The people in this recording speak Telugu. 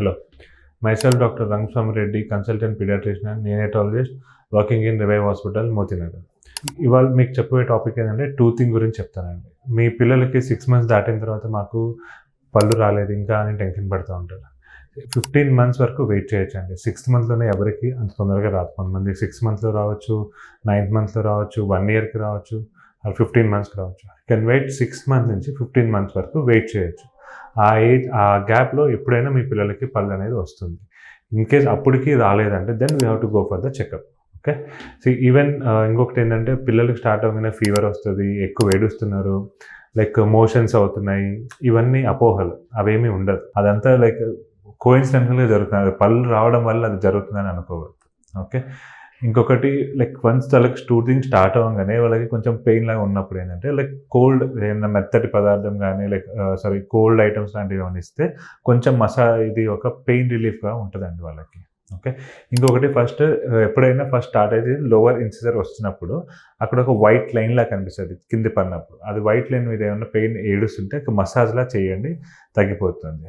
Hello, myself Dr. Rangaswamy Reddy, consultant pediatrician and neonatologist working in revive hospital Moti Nagar. ఇవాళ మీకు చెప్పే టాపిక్ ఏంటంటే టూతింగ్ గురించి చెప్తానండి. మీ పిల్లలకి 6 months దాటిన తర్వాత మాకు పళ్ళు రాలేదు ఇంకా అని టెన్షన్ పడుతూ ఉంటారు. 15 months వరకు వెయిట్ చేయొచ్చండి. 6th monthలోనే ఎవరికి అంత తొందరగా రాదు. కొంతమంది 6 monthsలో రావచ్చు, 9th monthలో రావచ్చు, 1 yearకి రావచ్చు, 15 monthsకి రావచ్చు. కెన్ వెయిట్ 6 months నుంచి 15 months వరకు వెయిట్ చేయొచ్చు. ఆ గ్యాప్లో ఎప్పుడైనా మీ పిల్లలకి పళ్ళు అనేది వస్తుంది. ఇన్ కేస్ అప్పటికి రాలేదంటే then we have to go for the checkup. Okay. So even ఇంకొకటి ఏంటంటే పిల్లలకి స్టార్ట్ అవ్వగానే ఫీవర్ వస్తుంది, ఎక్కువ ఏడుస్తున్నారు, లైక్ మోషన్స్ అవుతున్నాయి, ఇవన్నీ అపోహలు, అవేమీ ఉండదు. అదంతా లైక్ కోఇన్సిడెంటల్గా జరుగుతుంది. అది పళ్ళు రావడం వల్ల అది జరుగుతుందని అనుకోవద్దు. ఓకే. ఇంకొకటి లైక్ వన్స్ వాళ్ళకి టూతింగ్ స్టార్ట్ అవ్వగానే వాళ్ళకి కొంచెం పెయిన్ లాగా ఉన్నప్పుడు ఏంటంటే లైక్ కోల్డ్ ఏదైనా మెత్తటి పదార్థం కానీ లైక్ కోల్డ్ ఐటమ్స్ లాంటివి ఏమైనా ఇస్తే కొంచెం ఇది ఒక పెయిన్ రిలీఫ్గా ఉంటుందండి వాళ్ళకి. ఓకే. ఇంకొకటి ఎప్పుడైనా స్టార్ట్ అయితే లోవర్ ఇన్సిజర్ వస్తున్నప్పుడు అక్కడ ఒక వైట్ లైన్ లా కనిపిస్తుంది కింది పడినప్పుడు. అది వైట్ లైన్ మీద ఏమైనా పెయిన్ ఏడుస్తుంటే మసాజ్లా చేయండి, తగ్గిపోతుంది.